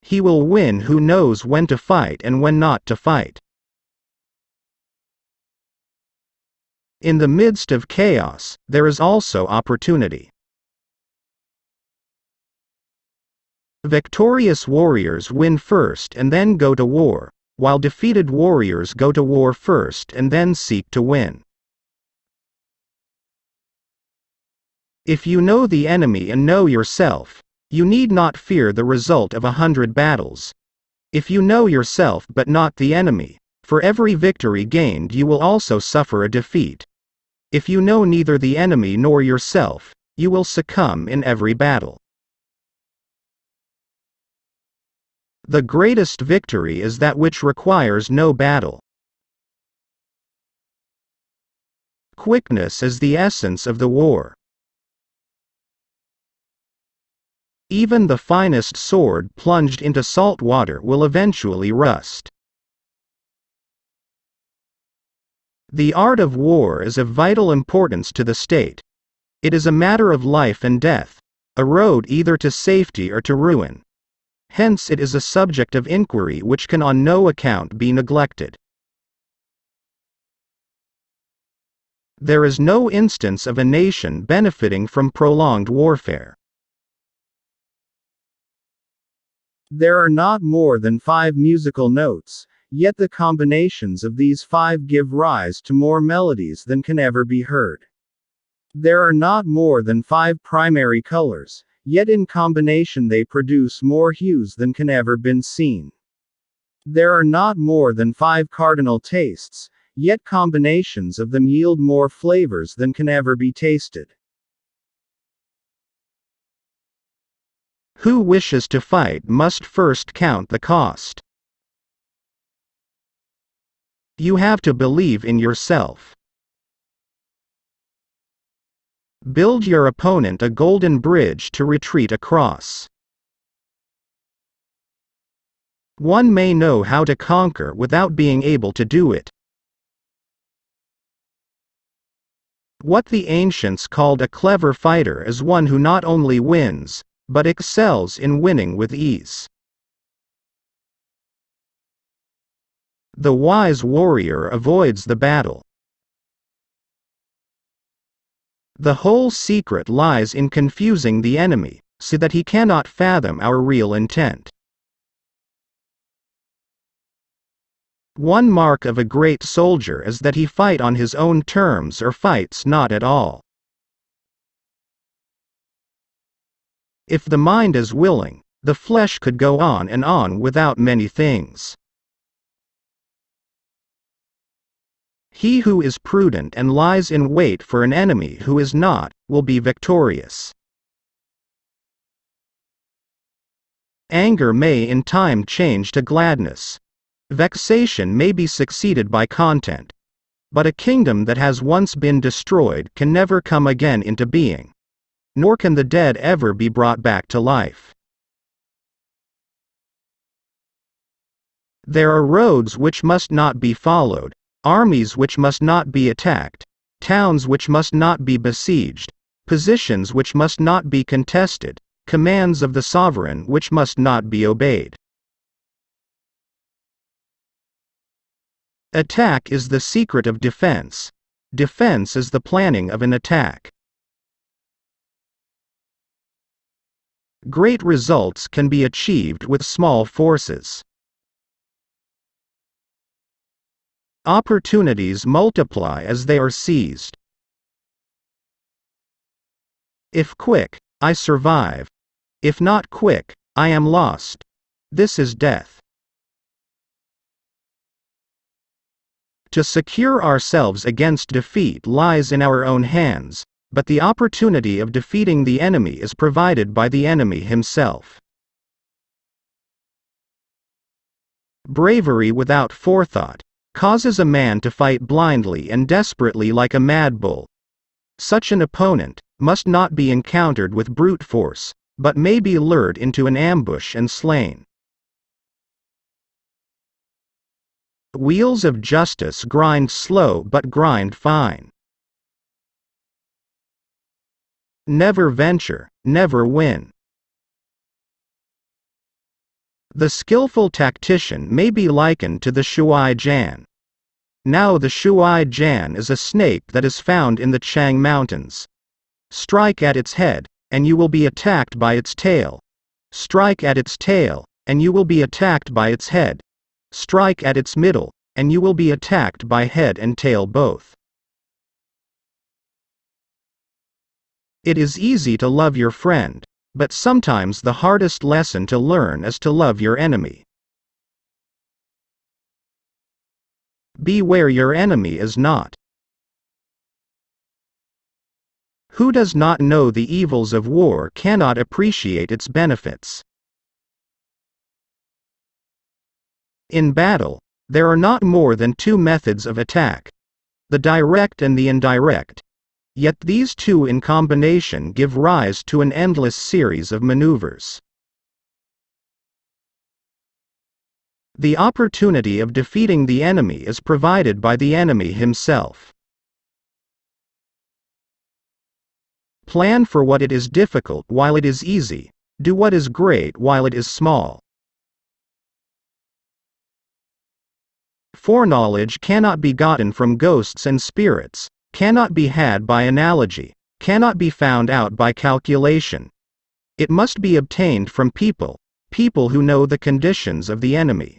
He will win who knows when to fight and when not to fight. In the midst of chaos, there is also opportunity. Victorious warriors win first and then go to war, while defeated warriors go to war first and then seek to win. If you know the enemy and know yourself, you need not fear the result of 100 battles. If you know yourself but not the enemy, for every victory gained you will also suffer a defeat. If you know neither the enemy nor yourself, you will succumb in every battle. The greatest victory is that which requires no battle. Quickness is the essence of the war. Even the finest sword plunged into salt water will eventually rust. The art of war is of vital importance to the state. It is a matter of life and death, a road either to safety or to ruin. Hence it is a subject of inquiry which can on no account be neglected. There is no instance of a nation benefiting from prolonged warfare. There are not more than 5 musical notes, yet the combinations of these 5 give rise to more melodies than can ever be heard. There are not more than 5 primary colors, yet in combination they produce more hues than can ever been seen. There are not more than 5 cardinal tastes, yet combinations of them yield more flavors than can ever be tasted. Who wishes to fight must first count the cost. You have to believe in yourself. Build your opponent a golden bridge to retreat across. One may know how to conquer without being able to do it. What the ancients called a clever fighter is one who not only wins, but excels in winning with ease. The wise warrior avoids the battle. The whole secret lies in confusing the enemy, so that he cannot fathom our real intent. One mark of a great soldier is that he fight on his own terms or fights not at all. If the mind is willing, the flesh could go on and on without many things. He who is prudent and lies in wait for an enemy who is not, will be victorious. Anger may in time change to gladness. Vexation may be succeeded by content. But a kingdom that has once been destroyed can never come again into being. Nor can the dead ever be brought back to life. There are roads which must not be followed, armies which must not be attacked, towns which must not be besieged, positions which must not be contested, commands of the sovereign which must not be obeyed. Attack is the secret of defense. Defense is the planning of an attack. Great results can be achieved with small forces. Opportunities multiply as they are seized. If quick, I survive. If not quick, I am lost. This is death. To secure ourselves against defeat lies in our own hands, but the opportunity of defeating the enemy is provided by the enemy himself. Bravery without forethought causes a man to fight blindly and desperately like a mad bull. Such an opponent must not be encountered with brute force, but may be lured into an ambush and slain. Wheels of justice grind slow but grind fine. Never venture, never win. The skillful tactician may be likened to the shuai jan. Now the shuai jan is a snake that is found in the Chang Mountains. Strike at its head, and you will be attacked by its tail. Strike at its tail, and you will be attacked by its head. Strike at its middle, and you will be attacked by head and tail both. It is easy to love your friend, but sometimes the hardest lesson to learn is to love your enemy. Beware your enemy is not. Who does not know the evils of war cannot appreciate its benefits. In battle, there are not more than two methods of attack, the direct and the indirect. Yet these two in combination give rise to an endless series of maneuvers. The opportunity of defeating the enemy is provided by the enemy himself. Plan for what it is difficult while it is easy, do what is great while it is small. Foreknowledge cannot be gotten from ghosts and spirits, cannot be had by analogy, cannot be found out by calculation. It must be obtained from people who know the conditions of the enemy.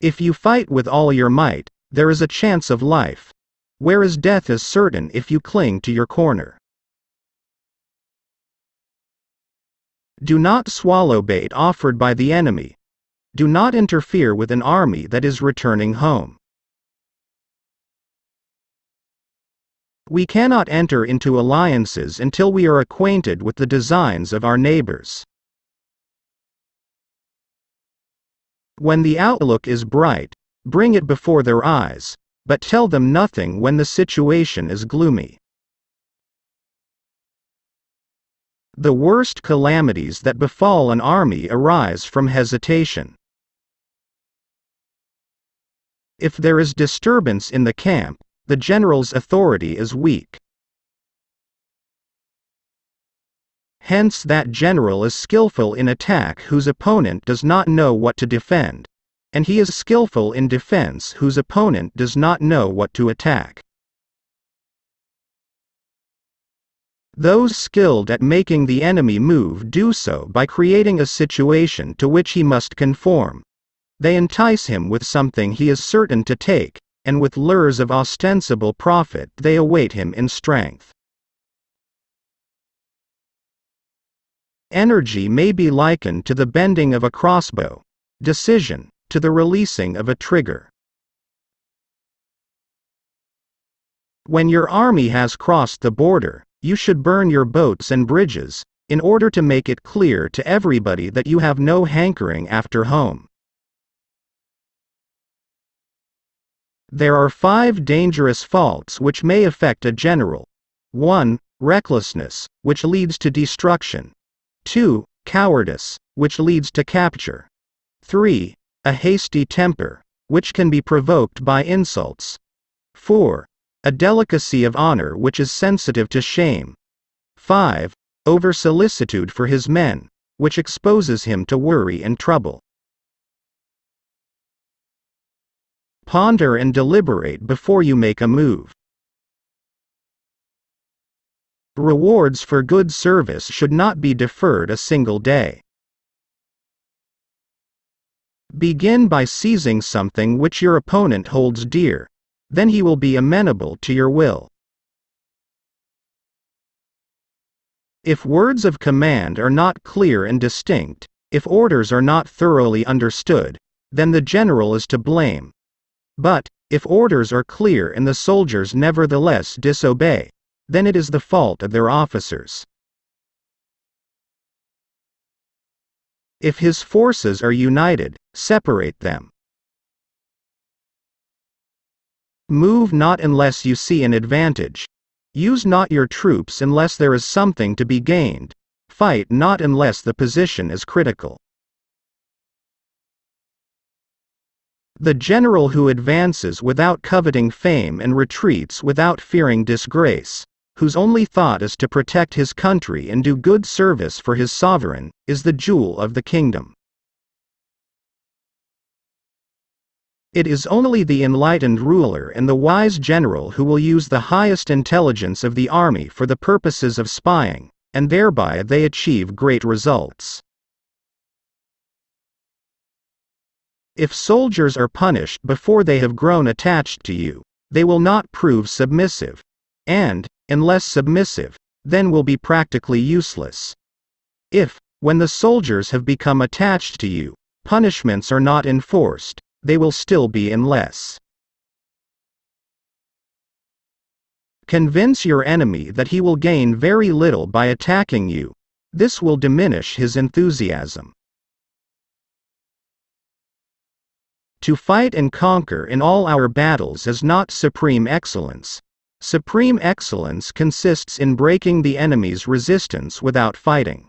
If you fight with all your might, there is a chance of life, whereas death is certain if you cling to your corner. Do not swallow bait offered by the enemy. Do not interfere with an army that is returning home. We cannot enter into alliances until we are acquainted with the designs of our neighbors. When the outlook is bright, bring it before their eyes, but tell them nothing when the situation is gloomy. The worst calamities that befall an army arise from hesitation. If there is disturbance in the camp, the general's authority is weak. Hence that general is skillful in attack whose opponent does not know what to defend, and he is skillful in defense whose opponent does not know what to attack. Those skilled at making the enemy move do so by creating a situation to which he must conform. They entice him with something he is certain to take, and with lures of ostensible profit they await him in strength. Energy may be likened to the bending of a crossbow, decision, to the releasing of a trigger. When your army has crossed the border, you should burn your boats and bridges, in order to make it clear to everybody that you have no hankering after home. There are 5 dangerous faults which may affect a general. 1. Recklessness, which leads to destruction. 2. Cowardice, which leads to capture. 3. A hasty temper, which can be provoked by insults. 4. A delicacy of honor which is sensitive to shame. 5. Over-solicitude for his men, which exposes him to worry and trouble. Ponder and deliberate before you make a move. Rewards for good service should not be deferred a single day. Begin by seizing something which your opponent holds dear, then he will be amenable to your will. If words of command are not clear and distinct, if orders are not thoroughly understood, then the general is to blame. But, if orders are clear and the soldiers nevertheless disobey, then it is the fault of their officers. If his forces are united, separate them. Move not unless you see an advantage. Use not your troops unless there is something to be gained. Fight not unless the position is critical. The general who advances without coveting fame and retreats without fearing disgrace, whose only thought is to protect his country and do good service for his sovereign, is the jewel of the kingdom. It is only the enlightened ruler and the wise general who will use the highest intelligence of the army for the purposes of spying, and thereby they achieve great results. If soldiers are punished before they have grown attached to you, they will not prove submissive, and, unless submissive, then will be practically useless. If, when the soldiers have become attached to you, punishments are not enforced, they will still be unless. Convince your enemy that he will gain very little by attacking you. This will diminish his enthusiasm. To fight and conquer in all our battles is not supreme excellence. Supreme excellence consists in breaking the enemy's resistance without fighting.